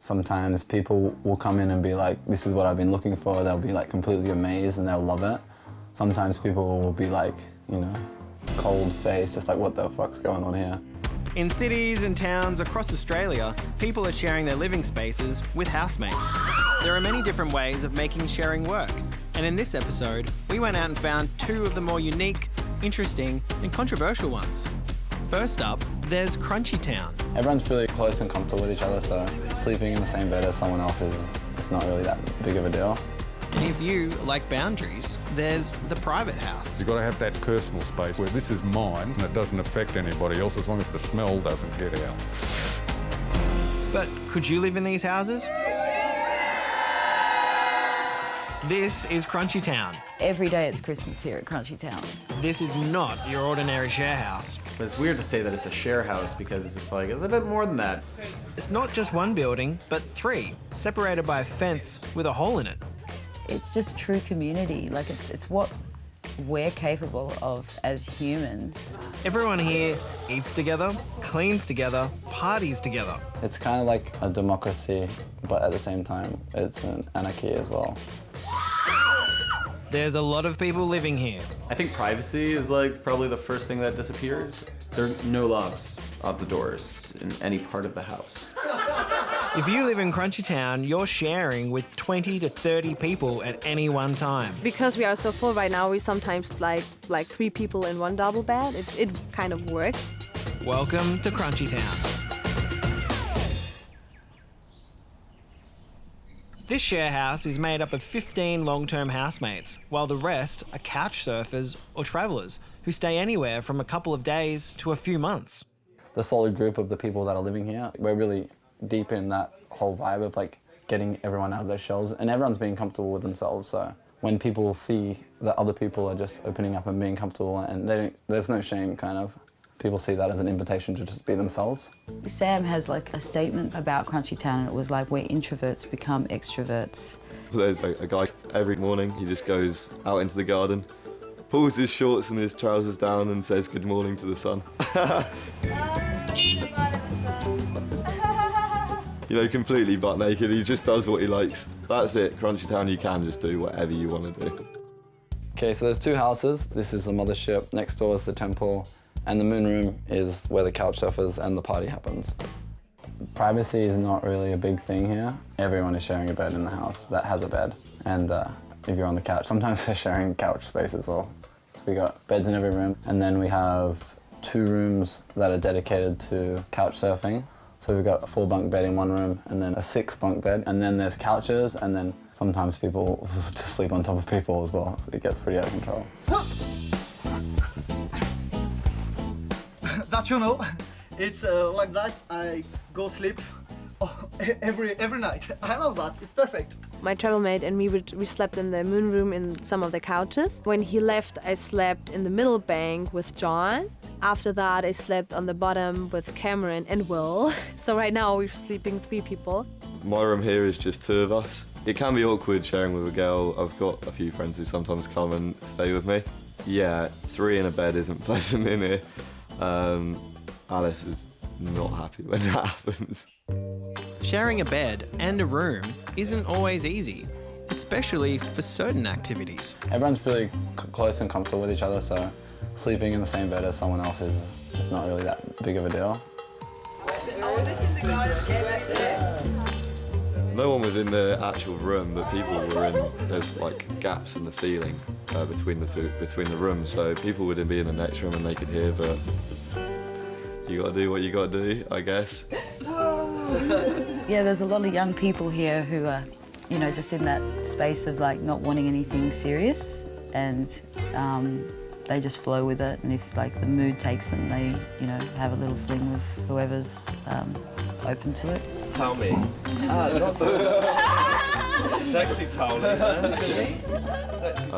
Sometimes people will come in and be like, this is what I've been looking for. They'll be like completely amazed and they'll love it. Sometimes people will be like, you know, cold faced, just like, what the fuck's going on here? In cities and towns across Australia, people are sharing their living spaces with housemates. There are many different ways of making sharing work. And in this episode, we went out and found two of the more unique, interesting and controversial ones. First up, there's Crunchy Town. Everyone's really close and comfortable with each other, so sleeping in the same bed as someone else it's not really that big of a deal. And if you like boundaries, there's the private house. You've got to have that personal space where this is mine and it doesn't affect anybody else as long as the smell doesn't get out. But could you live in these houses? This is Crunchy Town. Every day it's Christmas here at Crunchy Town. This is not your ordinary share house. But it's weird to say that it's a share house because it's like, it's a bit more than that. It's not just one building, but three, separated by a fence with a hole in it. It's just true community. Like it's what we're capable of as humans. Everyone here eats together, cleans together, parties together. It's kind of like a democracy, but at the same time, it's an anarchy as well. There's a lot of people living here. I think privacy is like probably the first thing that disappears. There are no locks on the doors in any part of the house. If you live in Crunchy Town, you're sharing with 20 to 30 people at any one time. Because we are so full right now, we sometimes like 3 people in one double bed. It kind of works. Welcome to Crunchy Town. This share house is made up of 15 long-term housemates, while the rest are couch surfers or travellers who stay anywhere from a couple of days to a few months. The solid group of the people that are living here, we're really deep in that whole vibe of like getting everyone out of their shells, and everyone's being comfortable with themselves. So when people see that other people are just opening up and being comfortable and there's no shame, kind of, people see that as an invitation to just be themselves. Sam has like a statement about Crunchy Town, and it was like, where introverts become extroverts. There's a guy every morning, he just goes out into the garden, pulls his shorts and his trousers down and says good morning to the sun. You know, completely butt naked, he just does what he likes. That's it, Crunchy Town, you can just do whatever you want to do. Okay, so there's 2 houses. This is the mothership, next door is the temple, and the moon room is where the couch surfers and the party happens. Privacy is not really a big thing here. Everyone is sharing a bed in the house that has a bed. And if you're on the couch, sometimes they're sharing couch space as well. So we got beds in every room. And then we have 2 rooms that are dedicated to couch surfing. So we've got a 4-bunk bed in one room and then a 6-bunk bed. And then there's couches, and then sometimes people just sleep on top of people as well. So it gets pretty out of control. That you know, it's like that. I go sleep every night. I love that. It's perfect. My travel mate and me, we slept in the moon room in some of the couches. When he left, I slept in the middle bank with John. After that, I slept on the bottom with Cameron and Will. So right now we're sleeping 3 people. My room here is just 2 of us. It can be awkward sharing with a girl. I've got a few friends who sometimes come and stay with me. Yeah, 3 in a bed isn't pleasant in here. Alice is not happy when that happens. Sharing a bed and a room isn't always easy, especially for certain activities. Everyone's really close and comfortable with each other, so sleeping in the same bed as someone else is not really that big of a deal. No one was in the actual room, but people were in. There's like gaps in the ceiling between the rooms, so people would be in the next room and they could hear. But you got to do what you got to do, I guess. Yeah, there's a lot of young people here who are, you know, just in that space of like not wanting anything serious, and they just flow with it. And if like the mood takes them, they, you know, have a little fling with whoever's open to it. Tell me. Not so sexy tell me.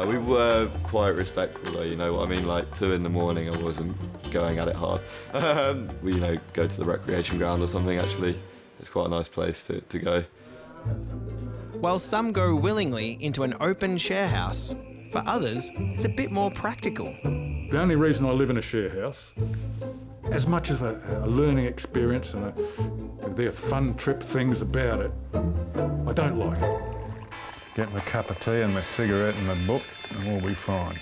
We were quite respectful though, you know what I mean? Like 2 in the morning, I wasn't going at it hard. We, you know, go to the recreation ground or something actually. It's quite a nice place to go. While some go willingly into an open share house, for others, it's a bit more practical. The only reason I live in a share house, as much as a learning experience and There are fun trip things about it. I don't like it. Get my cup of tea and my cigarette and my book and we'll be fine.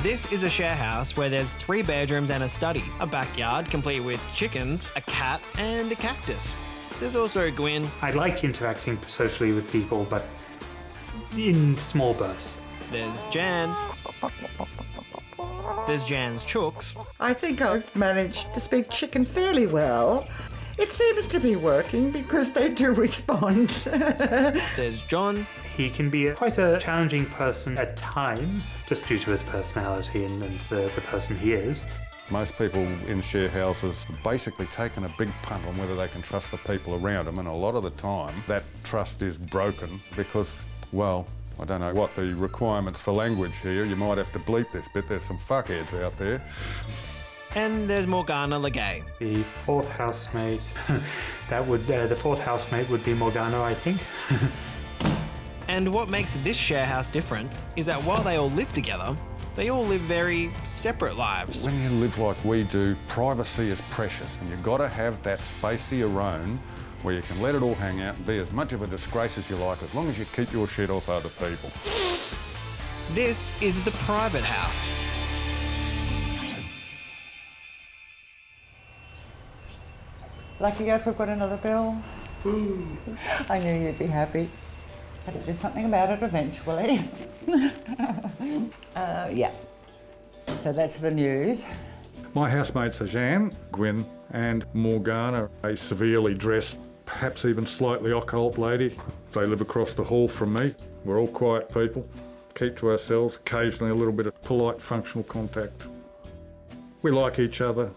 This is a share house where there's 3 bedrooms and a study, a backyard complete with chickens, a cat and a cactus. There's also Gwyn. I like interacting socially with people, but in small bursts. There's Jan. There's Jan's chooks. I think I've managed to speak chicken fairly well. It seems to be working because they do respond. There's John. He can be quite a challenging person at times, just due to his personality and the person he is. Most people in share houses have basically taken a big punt on whether they can trust the people around them, and a lot of the time that trust is broken because, well, I don't know what the requirements for language here. You might have to bleep this bit. There's some fuckheads out there. And there's Morgana Legay. The 4th housemate, the 4th housemate would be Morgana, I think. And what makes this share house different is that while they all live together, they all live very separate lives. When you live like we do, privacy is precious, and you've got to have that space of your own where you can let it all hang out and be as much of a disgrace as you like, as long as you keep your shit off other people. This is the private house. Lucky us, we've got another bill. Ooh. I knew you'd be happy. Had to do something about it eventually. Yeah. So that's the news. My housemates are Jan, Gwyn and Morgana, a severely dressed, perhaps even slightly occult lady. They live across the hall from me. We're all quiet people, keep to ourselves, occasionally a little bit of polite functional contact. We like each other,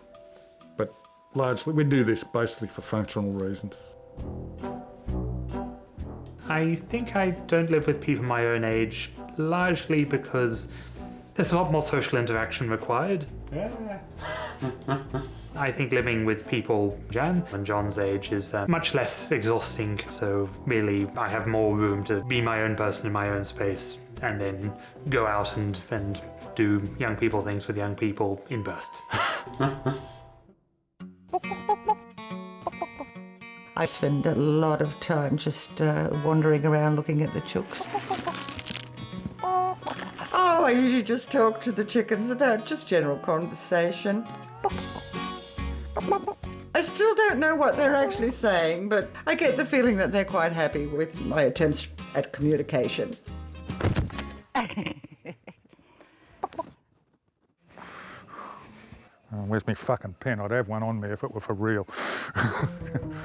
but largely we do this basically for functional reasons. I think I don't live with people my own age, largely because there's a lot more social interaction required. Yeah. I think living with people Jan and John's age is much less exhausting, so really I have more room to be my own person in my own space and then go out and do young people things with young people in bursts. I spend a lot of time just wandering around looking at the chooks. Oh, I usually just talk to the chickens about just general conversation. I still don't know what they're actually saying, but I get the feeling that they're quite happy with my attempts at communication. Where's my fucking pen? I'd have one on me if it were for real.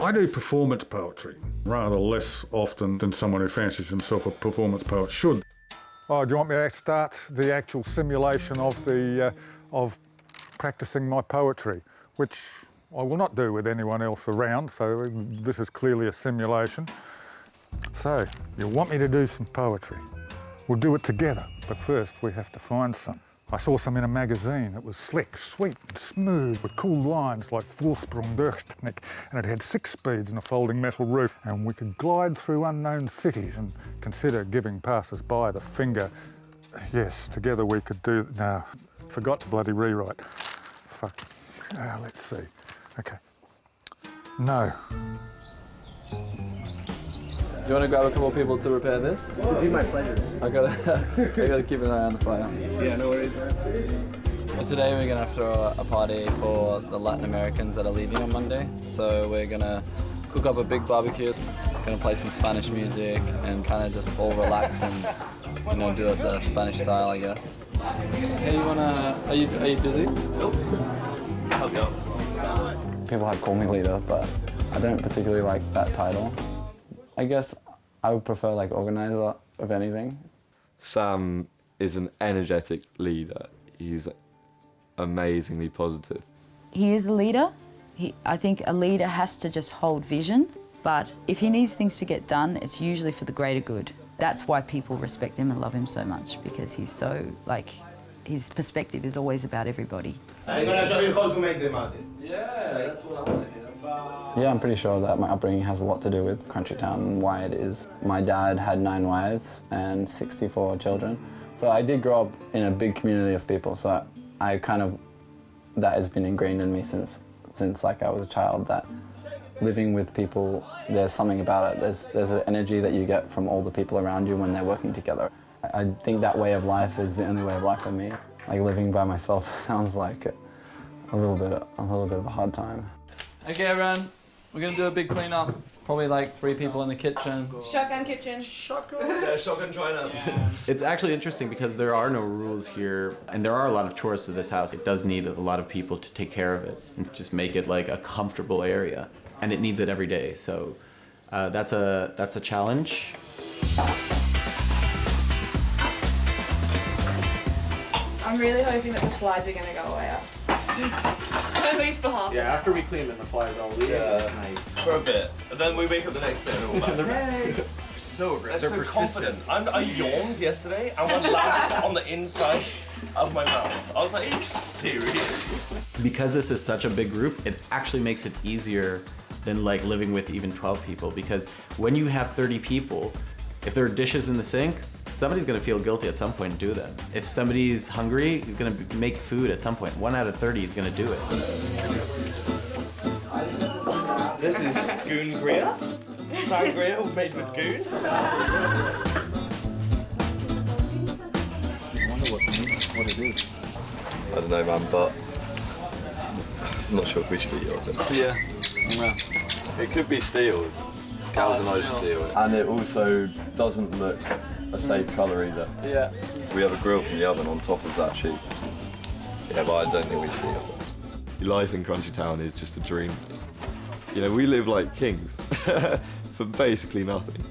I do performance poetry, rather less often than someone who fancies himself a performance poet should. Oh, do you want me to start the actual simulation of practicing my poetry, which I will not do with anyone else around, so this is clearly a simulation. So, you want me to do some poetry? We'll do it together, but first we have to find some. I saw some in a magazine. It was slick, sweet and smooth with cool lines like Vorsprung Durchschnitt, and it had 6 speeds and a folding metal roof, and we could glide through unknown cities and consider giving passers-by the finger. Yes, together we could do... No, forgot to bloody rewrite. Fuck. Let's see. Okay. No. Do you want to grab a couple of people to repair this? It'd be my pleasure. I gotta keep an eye on the fire. Yeah, no worries. Well, today we're gonna throw a party for the Latin Americans that are leaving on Monday. So we're gonna cook up a big barbecue, gonna play some Spanish music and kind of just all relax and do it the Spanish style, I guess. Hey, are you busy? Nope. I'll go. People have called me leader, but I don't particularly like that title. I guess I would prefer like organizer of anything. Sam is an energetic leader. He's amazingly positive. He is a leader. I think a leader has to just hold vision, but if he needs things to get done, it's usually for the greater good. That's why people respect him and love him so much, because he's so, his perspective is always about everybody. I'm gonna show you how to make the mate. Yeah, that's what I want to hear. Yeah, I'm pretty sure that my upbringing has a lot to do with country town and why it is. My dad had 9 wives and 64 children. So I did grow up in a big community of people, so that has been ingrained in me since like I was a child, that living with people, there's something about it. There's an energy that you get from all the people around you when they're working together. I think that way of life is the only way of life for me. Like living by myself sounds like a little bit of a hard time. Okay, everyone, we're gonna do a big cleanup. Probably like 3 people in the kitchen. Shotgun kitchen. Yeah, shotgun trying out. Yeah. It's actually interesting because there are no rules here, and there are a lot of chores to this house. It does need a lot of people to take care of it and just make it like a comfortable area, and it needs it every day. So that's a challenge. I'm really hoping that the flies are gonna go away up. At least for half. Yeah, after we clean them, the flies all leave. Yeah. That's nice. For a bit, and then we wake up the next day and all back. Hey. So They're so persistent. confident. I yawned yesterday and one landed on the inside of my mouth. I was like, are you serious? Because this is such a big group, it actually makes it easier than like living with even 12 people. Because when you have 30 people, if there are dishes in the sink, somebody's gonna feel guilty at some point and do them. If somebody's hungry, he's gonna make food at some point. 1 out of 30 is gonna do it. This is goon grill. Sangria made with goon. I wonder what it is. I don't know, man, but I'm not sure if we should eat it. Yeah. It could be steel. Galvanised steel. And it also doesn't look a safe colour either. Yeah. We have a grill from the oven on top of that sheet. Yeah, but I don't think we should eat it. Your life in Crunchy Town is just a dream. You know, we live like kings for basically nothing.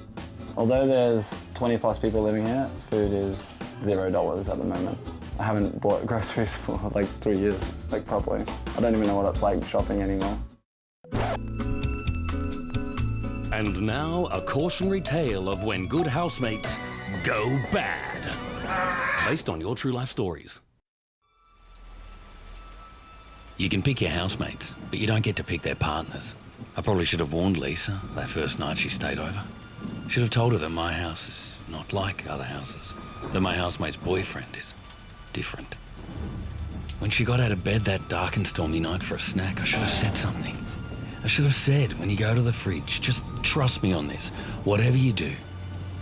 Although there's 20+ people living here, food is $0 at the moment. I haven't bought groceries for like 3 years, like properly. I don't even know what it's like shopping anymore. And now, a cautionary tale of when good housemates go bad. Based on your true life stories. You can pick your housemates, but you don't get to pick their partners. I probably should have warned Lisa that first night she stayed over. Should have told her that my house is not like other houses. That my housemate's boyfriend is different. When she got out of bed that dark and stormy night for a snack, I should have said something. I should have said, when you go to the fridge, just trust me on this. Whatever you do,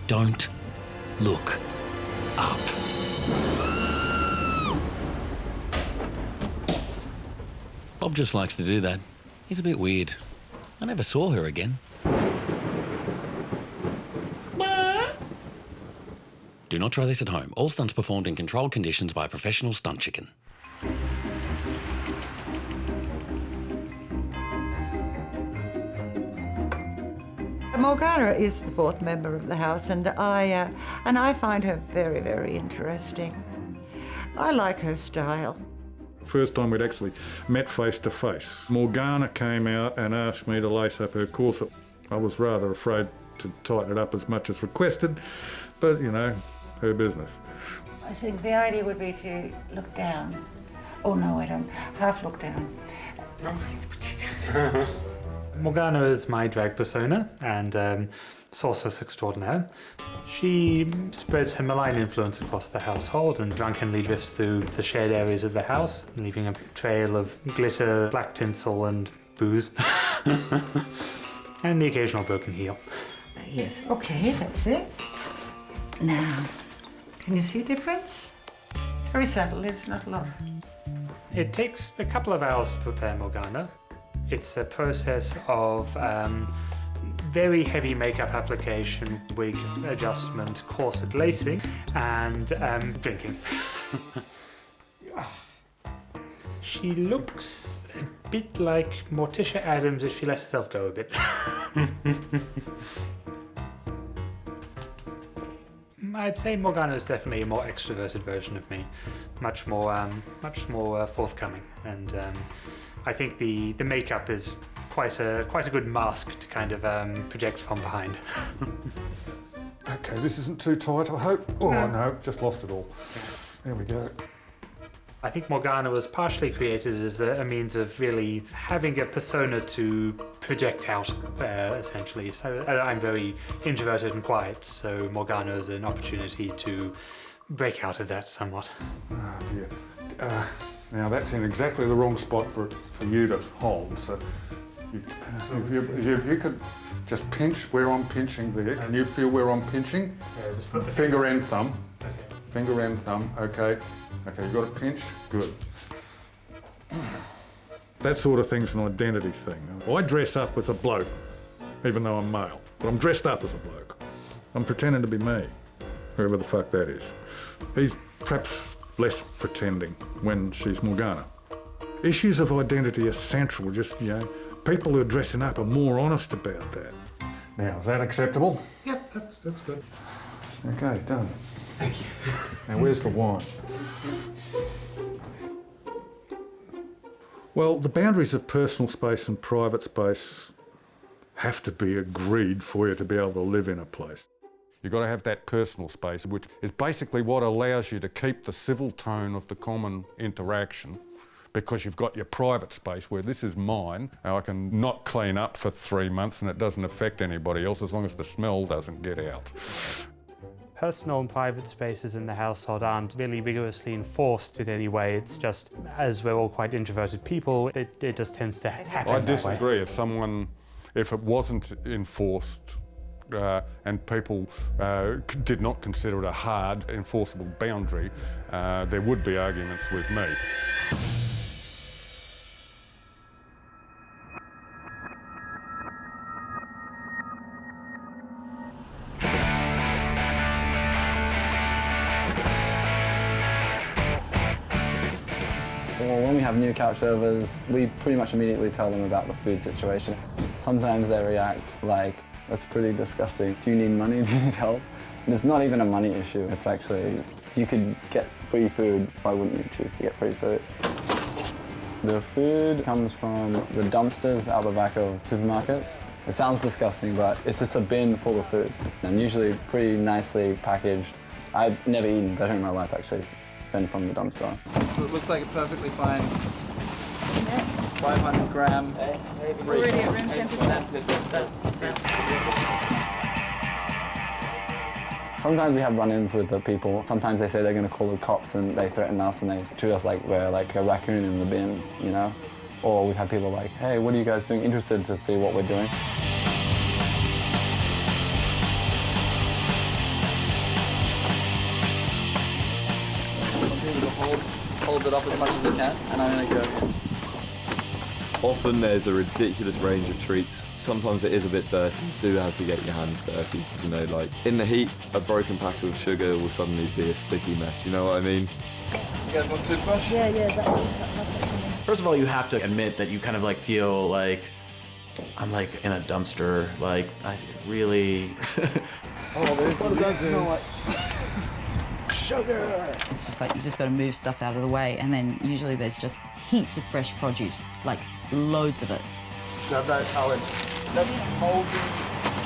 don't look up. Bob just likes to do that. He's a bit weird. I never saw her again. Do not try this at home. All stunts performed in controlled conditions by a professional stunt chicken. Morgana is the 4th member of the house, and I find her very, very interesting. I like her style. First time we'd actually met face to face, Morgana came out and asked me to lace up her corset. I was rather afraid to tighten it up as much as requested, but you know, her business. I think the idea would be to look down. Oh no, I don't. Half look down. Morgana is my drag persona and sorceress extraordinaire. She spreads her malign influence across the household and drunkenly drifts through the shared areas of the house, leaving a trail of glitter, black tinsel and booze. And the occasional broken heel. Yes, okay, that's it. Now, can you see a difference? It's very subtle, it's not a lot. It takes a couple of hours to prepare Morgana. It's a process of very heavy makeup application, wig adjustment, corset lacing, and drinking. She looks a bit like Morticia Adams if she let herself go a bit. I'd say Morgana is definitely a more extroverted version of me, much more forthcoming, and I think the makeup is quite a good mask to kind of project from behind. Okay, this isn't too tight, I hope. Oh no, just lost it all. There we go. I think Morgana was partially created as a means of really having a persona to project out, essentially. So I'm very introverted and quiet, so Morgana is an opportunity to break out of that somewhat. Oh dear. Now that's in exactly the wrong spot for you to hold, so If you could just pinch where I'm pinching there. Can you feel where I'm pinching? Yeah, just put the finger and thumb. Okay. Finger and thumb, okay. Okay, you got a pinch? Good. That sort of thing's an identity thing. I dress up as a bloke, even though I'm male. But I'm dressed up as a bloke. I'm pretending to be me, whoever the fuck that is. He's perhaps less pretending when she's Morgana. Issues of identity are central, just, people who are dressing up are more honest about that. Now, is that acceptable? Yep, that's good. Okay, done. Thank you. Now, where's the wine? Well, the boundaries of personal space and private space have to be agreed for you to be able to live in a place. You've got to have that personal space, which is basically what allows you to keep the civil tone of the common interaction, because you've got your private space where this is mine. Now, I can not clean up for 3 months and it doesn't affect anybody else as long as the smell doesn't get out. Personal and private spaces in the household aren't really rigorously enforced in any way. It's just, as we're all quite introverted people, it just tends to happen. I disagree. If it wasn't enforced and people did not consider it a hard, enforceable boundary, there would be arguments with me. Well, when we have new couch servers, we pretty much immediately tell them about the food situation. Sometimes they react like, that's pretty disgusting. Do you need money? Do you need help? And it's not even a money issue. It's actually, you could get free food. Why wouldn't you choose to get free food? The food comes from the dumpsters out the back of supermarkets. It sounds disgusting, but it's just a bin full of food, and usually pretty nicely packaged. I've never eaten better in my life, actually, than from the dumpster. So it looks like a perfectly fine 500 gram. Already at room temperature. Sometimes we have run-ins with the people. Sometimes they say they're going to call the cops and they threaten us and they treat us like we're like a raccoon in the bin, you know? Or we've had people like, hey, what are you guys doing? Interested to see what we're doing. Some people will hold it up as much as they can, and I'm going to go in. Often there's a ridiculous range of treats. Sometimes it is a bit dirty. You do have to get your hands dirty. You know, like in the heat, a broken pack of sugar will suddenly be a sticky mess. You know what I mean? You guys want toothbrush? Yeah, that's First of all, you have to admit that you kind of like feel like I'm like in a dumpster. Like I really. Oh, what does that smell like? Sugar! It's just like you just got to move stuff out of the way, and then usually there's just heaps of fresh produce, like loads of it. Grab that salad. That's moldy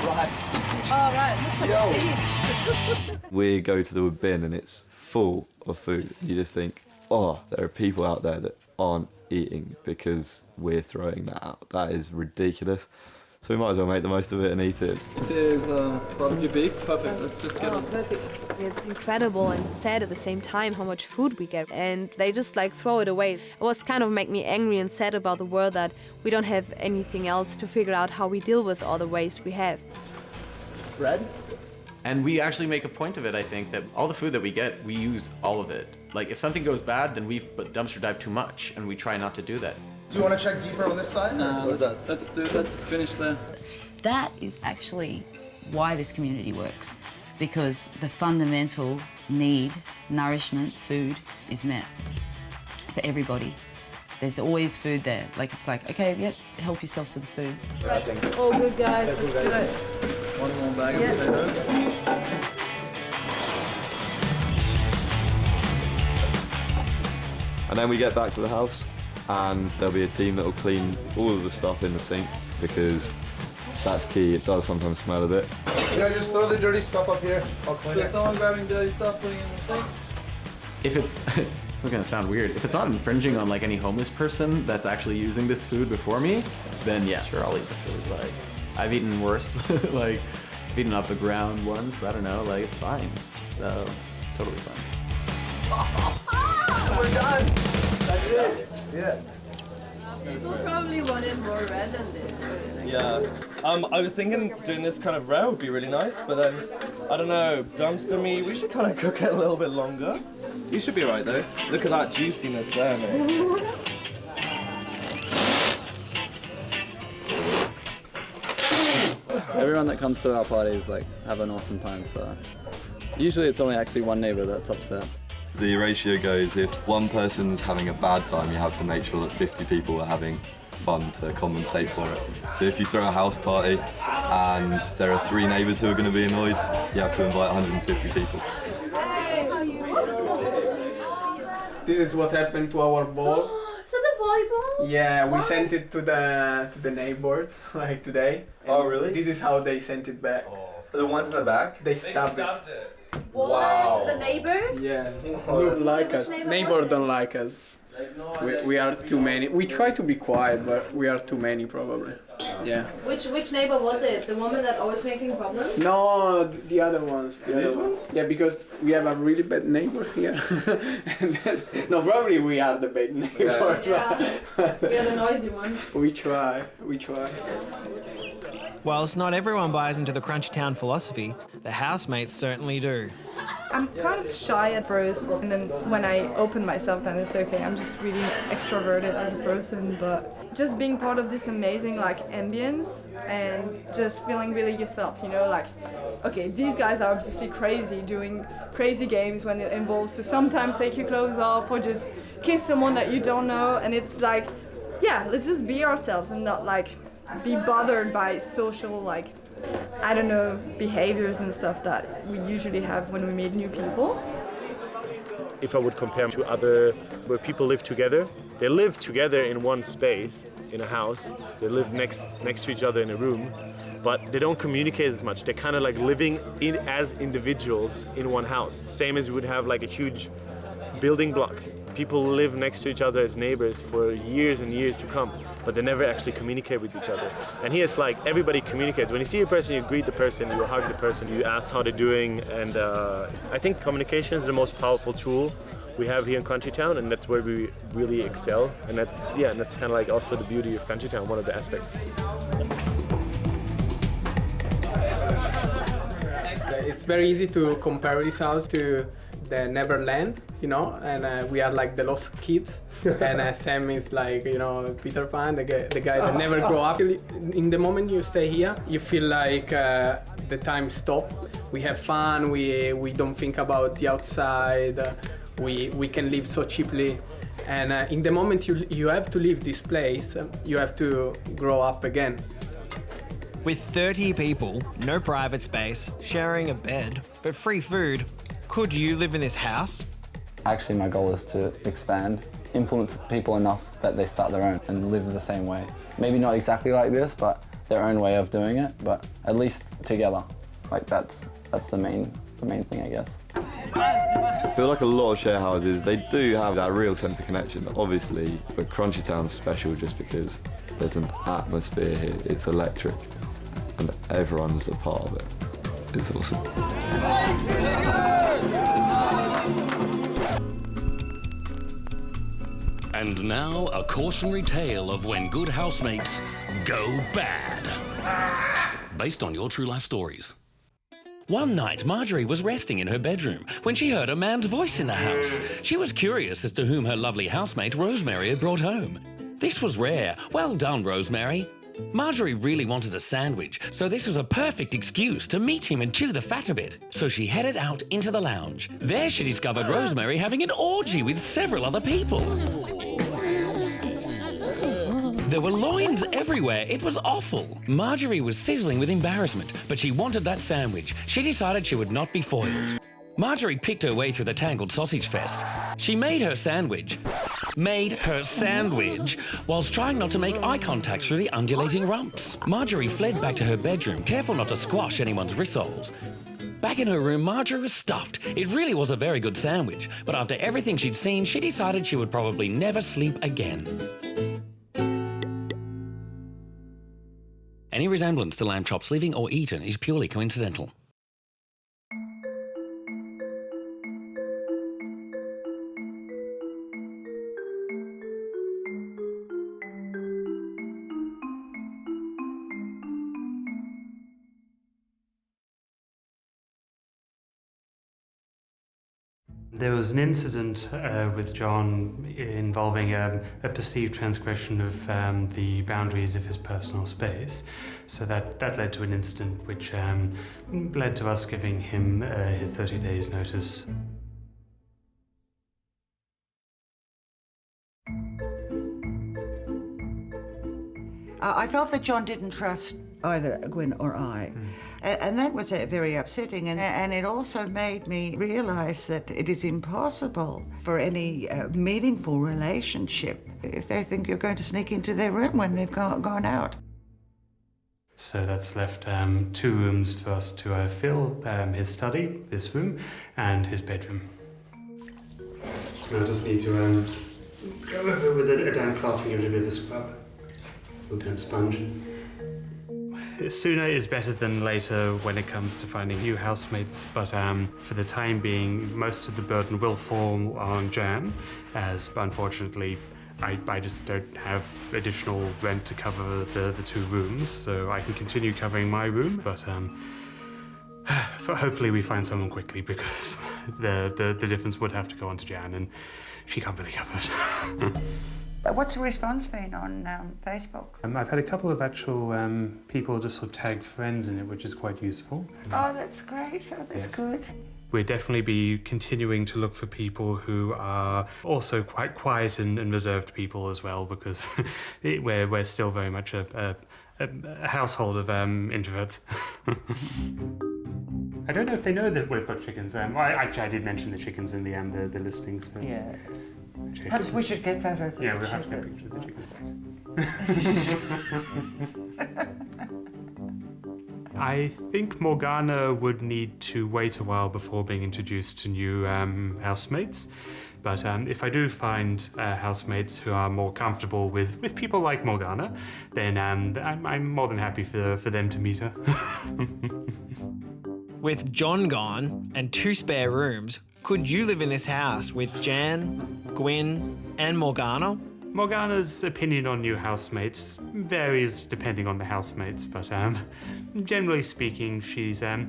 rice. Oh, right, it looks like spinach. We go to the bin and it's full of food. You just think, oh, there are people out there that aren't eating because we're throwing that out. That is ridiculous. So we might as well make the most of it and eat it. This is barbecue beef. Perfect. Let's just get it. Perfect. It's incredible and sad at the same time how much food we get, and they just like throw it away. It was kind of make me angry and sad about the world that we don't have anything else to figure out how we deal with all the waste we have. Bread? And we actually make a point of it, I think, that all the food that we get, we use all of it. Like if something goes bad, then we've dumpster dive too much, and we try not to do that. Do you want to check deeper on this side? Let's finish there. That is actually why this community works, because the fundamental need, nourishment, food, is met for everybody. There's always food there. Like it's like, okay, yep, help yourself to the food. All good, guys. Let's do it. One more bag of potatoes. And then we get back to the house and there'll be a team that will clean all of the stuff in the sink because that's key. It does sometimes smell a bit. Yeah, just throw the dirty stuff up here. I'll clean it. Someone grabbing dirty stuff, putting it in the sink? If it's, it's gonna sound weird, if it's not infringing on like any homeless person that's actually using this food before me, then yeah, sure, I'll eat the food. Like, I've eaten worse. Like, I've eaten off the ground once, I don't know, like it's fine. So, totally fine. We're done. That's it. Yeah. People probably wanted more red than this. Yeah. I was thinking doing this kind of rare would be really nice, but then, I don't know, dumpster meat, we should kind of cook it a little bit longer. You should be right though. Look at that juiciness there, mate. Everyone that comes to our parties like have an awesome time, so usually it's only actually one neighbour that's upset. The ratio goes, if one person's having a bad time, you have to make sure that 50 people are having fun to compensate for it. So if you throw a house party and there are 3 neighbours who are going to be annoyed, you have to invite 150 people. This is what happened to our ball. Is that the volleyball? Yeah, we sent it to the neighbors like today. Oh really? This is how they sent it back. The ones in the back? They stabbed it. What? Wow. The neighbor? Yeah, don't like us. Neighbor don't like us. We are too many. We try to be quiet, but we are too many probably. Yeah. Which neighbor was it? The woman that always making problems? No, the other ones. These ones? Yeah, because we have a really bad neighbors here. And then, no, probably we are the bad neighbors. Yeah. We are the noisy ones. We try. Whilst not everyone buys into the Crunchy Town philosophy, the housemates certainly do. I'm kind of shy at first, and then when I open myself, then it's okay. I'm just really extroverted as a person, but just being part of this amazing like ambience and just feeling really yourself, you know, like, okay, these guys are obviously crazy, doing crazy games when it involves to sometimes take your clothes off or just kiss someone that you don't know, and it's like, yeah, let's just be ourselves and not like be bothered by social, like, I don't know, behaviors and stuff that we usually have when we meet new people. If I would compare to other, where people live together, they live together in one space, in a house, they live next to each other in a room, but they don't communicate as much. They're kind of like living as individuals in one house, same as we would have like a huge building block. People live next to each other as neighbors for years and years to come, but they never actually communicate with each other. And here it's like everybody communicates. When you see a person, you greet the person, you hug the person, you ask how they're doing, and I think communication is the most powerful tool we have here in Country Town, and that's where we really excel. And that's kind of like also the beauty of Country Town, one of the aspects. It's very easy to compare this house to the Neverland, you know, and we are like the lost kids, and Sam is like, you know, Peter Pan, the guy that never grow up. In the moment you stay here, you feel like the time stops. We have fun, we don't think about the outside, we can live so cheaply, and in the moment you have to leave this place, you have to grow up again. With 30 people, no private space, sharing a bed, but free food, could you live in this house? Actually, my goal is to expand, influence people enough that they start their own and live the same way. Maybe not exactly like this, but their own way of doing it, but at least together. Like that's the main thing, I guess. I feel like a lot of share houses, they do have that real sense of connection, obviously, but Crunchy Town's special just because there's an atmosphere here, it's electric, and everyone's a part of it. It's awesome. And now, a cautionary tale of when good housemates go bad. Based on your true life stories. One night, Marjorie was resting in her bedroom when she heard a man's voice in the house. She was curious as to whom her lovely housemate, Rosemary, had brought home. This was rare. Well done, Rosemary. Marjorie really wanted a sandwich, so this was a perfect excuse to meet him and chew the fat a bit. So she headed out into the lounge. There she discovered Rosemary having an orgy with several other people. There were loins everywhere. It was awful. Marjorie was sizzling with embarrassment, but she wanted that sandwich. She decided she would not be foiled. Marjorie picked her way through the tangled sausage fest. She made her sandwich, whilst trying not to make eye contact through the undulating rumps. Marjorie fled back to her bedroom, careful not to squash anyone's rissoles. Back in her room, Marjorie was stuffed. It really was a very good sandwich, but after everything she'd seen, she decided she would probably never sleep again. Any resemblance to lamb chops leaving or eaten is purely coincidental. There was an incident with John involving a perceived transgression of the boundaries of his personal space. So that led to an incident which led to us giving him his 30 days notice. I felt that John didn't trust either Gwyn or I. And that was very upsetting. And it also made me realise that it is impossible for any meaningful relationship if they think you're going to sneak into their room when they've gone out. So that's left 2 rooms for us to fill, his study, this room, and his bedroom. I just need to go over with a damp cloth and give it a bit of a scrub. A damp sponge. Sooner is better than later when it comes to finding new housemates, but for the time being, most of the burden will fall on Jan, as unfortunately I just don't have additional rent to cover the 2 rooms, so I can continue covering my room, but hopefully we find someone quickly, because the difference would have to go on to Jan, and she can't really cover it. What's the response been on Facebook? I've had a couple of actual people just sort of tag friends in it, which is quite useful. Oh, that's great. Oh, that's good. We'll definitely be continuing to look for people who are also quite quiet and reserved people as well, because we're still very much a household of introverts. I don't know if they know that we've got chickens. I did mention the chickens in the listings. So. Yes. Perhaps we should get photos of the chickens. Yeah, we'll have to get pictures of the chickens. I think Morgana would need to wait a while before being introduced to new housemates. But if I do find housemates who are more comfortable with people like Morgana, then I'm more than happy for them to meet her. With John gone and 2 spare rooms, could you live in this house with Jan, Gwyn and Morgana? Morgana's opinion on new housemates varies depending on the housemates, but generally speaking, she's a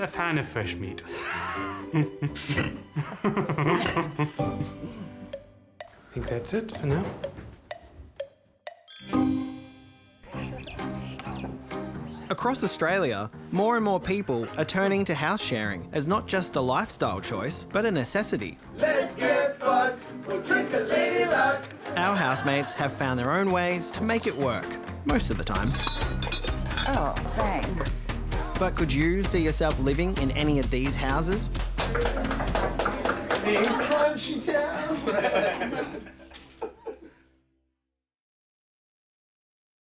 fan of fresh meat. I think that's it for now. Across Australia, more and more people are turning to house sharing as not just a lifestyle choice, but a necessity. Let's get fucked, we'll drink to Lady Luck. Our housemates have found their own ways to make it work, most of the time. Oh, bang. But could you see yourself living in any of these houses? In Crunchy Town.